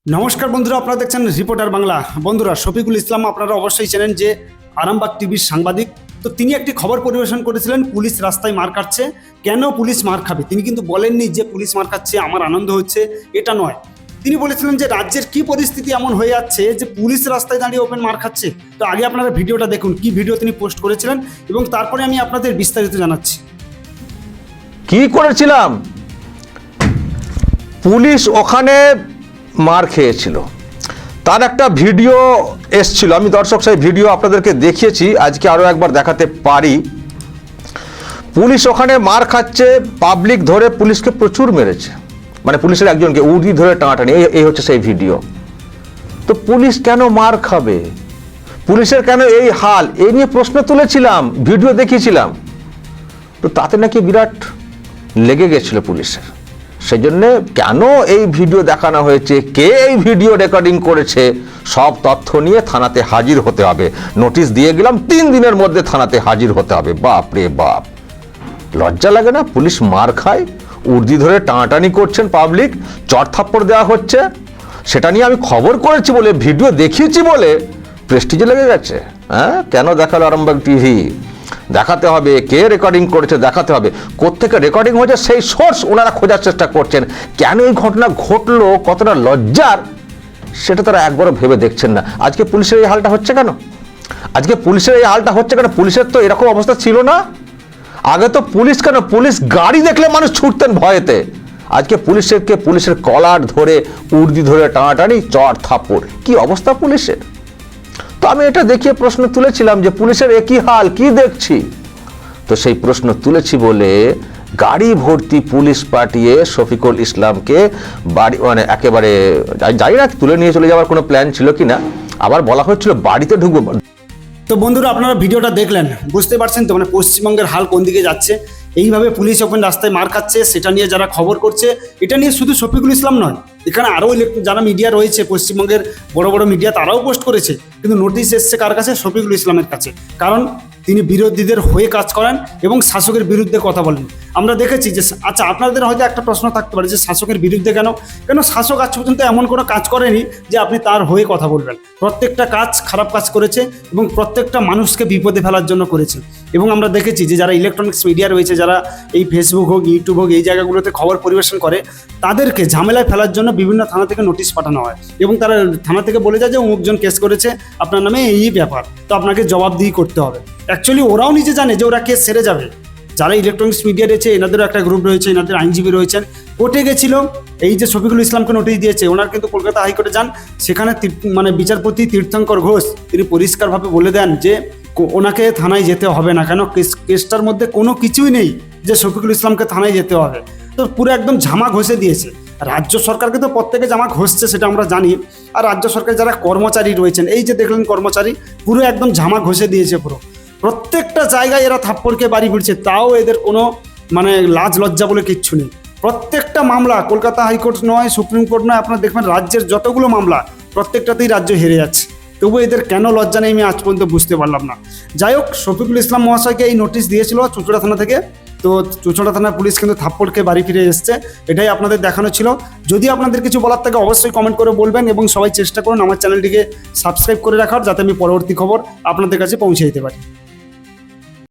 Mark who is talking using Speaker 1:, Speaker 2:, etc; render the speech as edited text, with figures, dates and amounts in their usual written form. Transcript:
Speaker 1: নমস্কার বন্ধুরা, আপনারা দেখছেন রিপোর্টার বাংলা। বন্ধুরা, শফিকুল ইসলাম আপনারা অবশ্যই চেনেন, যে আরামবাগ টিভির সাংবাদিক। তো তিনি একটি খবর পরিবেশন করেছিলেন, পুলিশ রাস্তায় মার খাচ্ছে। কেন পুলিশ মার খাবে? তিনি কিন্তু বলেননি যে পুলিশ মার খাচ্ছে আমার আনন্দ হচ্ছে, এটা নয়। তিনি বলেছিলেন যে রাজ্যের কি পরিস্থিতি এমন হয়ে যাচ্ছে যে পুলিশ রাস্তায় দাঁড়িয়ে ওপেন মার খাচ্ছে। তো আগে আপনারা ভিডিওটা দেখুন, কি ভিডিও তিনি পোস্ট করেছিলেন, এবং তারপরে আমি আপনাদের বিস্তারিত জানাচ্ছি।
Speaker 2: কি করেছিলাম? পুলিশ ওখানে মার খেয়েছিল, তার একটা ভিডিও এসছিল। আমি দর্শক সেই ভিডিও আপনাদেরকে দেখিয়েছি, আজকে আরও একবার দেখাতে পারি। পুলিশ ওখানে মার খাচ্ছে, পাবলিক ধরে পুলিশকে প্রচুর মেরেছে, মানে পুলিশের একজনকে উড়ি ধরে টানাটানি, এই হচ্ছে সেই ভিডিও। তো পুলিশ কেন মার খাবে, পুলিশের কেন এই হাল, এই নিয়ে প্রশ্ন তুলেছিলাম, ভিডিও দেখিয়েছিলাম। তো তাতে নাকি বিরাট লেগে গেছিল পুলিশের। সেই জন্যে কেন এই ভিডিও দেখানো হয়েছে, কে এই ভিডিও রেকর্ডিং করেছে, সব তথ্য নিয়ে থানাতে হাজির হতে হবে। নোটিশ দিয়ে গেলাম, 3 দিনের মধ্যে থানাতে হাজির হতে হবে। বাপ রে বাপ, লজ্জা লাগে না? পুলিশ মার খায়, উর্দি ধরে টানাটানি করছেন পাবলিক, চড় থাপ্পড় দেওয়া হচ্ছে। সেটা নিয়ে আমি খবর করেছি বলে, ভিডিও দেখিয়েছি বলে প্রেস্টিজে লেগে গেছে। হ্যাঁ, কেন দেখালো আরামবাগ টিভি? দেখাতে হবে কে রেকর্ডিং করেছে, দেখাতে হবে কোত্থেকে রেকর্ডিং হয়েছে, সেই সোর্স ওনারা খোঁজার চেষ্টা করছেন। কেন এই ঘটনা ঘটলো, কতটা লজ্জার, সেটা তারা একবারও ভেবে দেখছেন না। আজকে পুলিশের এই হালটা হচ্ছে কেন? পুলিশের তো এরকম অবস্থা ছিল না। আগে তো পুলিশ কেন, পুলিশ গাড়ি দেখলে মানুষ ছুটতেন ভয়েতে। আজকে পুলিশের কলার ধরে উর্দি ধরে টানাটানি, চড় থাপ্পড়, কি অবস্থা পুলিশের। তো আমি এটা দেখিয়ে প্রশ্ন তুলেছিলাম যে পুলিশের একই হাল, কি দেখছি। তো সেই প্রশ্ন তুলেছি বলে গাড়ি ভর্তি পুলিশ পাঠিয়ে শফিকুল ইসলামকে বাড়ি, মানে একেবারে জানি না তুলে নিয়ে চলে যাওয়ার কোনো প্ল্যান ছিল কিনা, আবার বলা হচ্ছিল বাড়িতে ঢুকবো।
Speaker 1: তো বন্ধুরা, আপনারা ভিডিওটা দেখলেন, বুঝতে পারছেন তো মানে পশ্চিমবঙ্গের হাল কোন দিকে যাচ্ছে। এইভাবে পুলিশ ওপেন রাস্তায় মার খাচ্ছে, সেটা নিয়ে যারা খবর করছে, এটা নিয়ে শুধু শফিকুল ইসলাম নয়, এখানে আরও যারা মিডিয়া রয়েছে পশ্চিমবঙ্গের বড় বড় মিডিয়া, তারাও পোস্ট করেছে। কিন্তু নোটিশ এসছে কার কাছে? শফিকুল ইসলামের কাছে। কারণ তিনি বিরোধীদের হয়ে কাজ করেন এবং শাসকের বিরুদ্ধে কথা বলেন। আমরা দেখেছি যে, আচ্ছা আপনাদের হয়তো একটা প্রশ্ন থাকতে পারে যে শাসকের বিরুদ্ধে কেন শাসক আজ পর্যন্ত এমন কোনো কাজ করেনি যে আপনি তার হয়ে কথা বলবেন। প্রত্যেকটা কাজ খারাপ কাজ করেছে এবং প্রত্যেকটা মানুষকে বিপদে ফেলার জন্য করেছে। এবং আমরা দেখেছি যে যারা ইলেকট্রনিক্স মিডিয়া রয়েছে, যারা এই ফেসবুক হোক, ইউটিউব হোক, এই জায়গাগুলোতে খবর পরিবেশন করে, তাদেরকে ঝামেলায় ফেলার জন্য বিভিন্ন থানা থেকে নোটিশ পাঠানো হয় এবং তারা থানা থেকে বলে যায় যে অমুকজন কেস করেছে আপনার নামে, এই ব্যাপার, তো আপনাকে জবাবদিহি করতে হবে। অ্যাকচুয়ালি ওরাও নিজে জানে যে ওরা কেস সেরে যাবে। যারা ইলেকট্রনিক্স মিডিয়া রয়েছে, এনাদেরও একটা গ্রুপ রয়েছে, এনাদের আইনজীবী রয়েছেন, কোর্টে গেছিল। এই যে শফিকুল ইসলামকে নোটিশ দিয়েছে, ওনার কিন্তু কলকাতা হাইকোর্টে যান, সেখানে মানে বিচারপতি তীর্থঙ্কর ঘোষ তিনি পরিষ্কারভাবে বলে দেন যে ওনাকে থানায় যেতে হবে না। কেন? কেসটার মধ্যে কোনো কিছুই নেই যে শফিকুল ইসলামকে থানায় যেতে হবে। তো পুরো একদম ঝামা ঘষে দিয়েছে। রাজ্য সরকারকে তো প্রত্যেকে জামা ঘষছে, সেটা আমরা জানি। আর রাজ্য সরকারের যারা কর্মচারী রয়েছেন, এই যে দেখলেন কর্মচারী, পুরো একদম ঝামা ঘষে দিয়েছে। পুরো প্রত্যেকটা জায়গায় এরা থাপ্পড়কে বাড়ি ফিরছে, তাও এদের কোনো মানে লাজ লজ্জা বলে কিচ্ছু নেই। প্রত্যেকটা মামলা কলকাতা হাইকোর্ট নয়, সুপ্রিম কোর্ট নয়, আপনারা দেখবেন রাজ্যের যতগুলো মামলা, প্রত্যেকটাতেই রাজ্য হেরে যাচ্ছে। তবু এদের কেন লজ্জা নেই আমি আজ পর্যন্ত বুঝতে পারলাম না। যাই হোক, শফিকুল ইসলাম মহাশয়কে এই নোটিশ দিয়েছিল চুঁচুড়া থানা থেকে। তো চুঁচুড়া থানার পুলিশ কিন্তু থাপ্পড়কে বাড়ি ফিরে এসছে, এটাই আপনাদের দেখানো ছিল। যদি আপনাদের কিছু বলার থাকে অবশ্যই কমেন্ট করে বলবেন, এবং সবাই চেষ্টা করুন আমার চ্যানেলটিকে সাবস্ক্রাইব করে রাখার, যাতে আমি পরবর্তী খবর আপনাদের কাছে পৌঁছে দিতে পারি।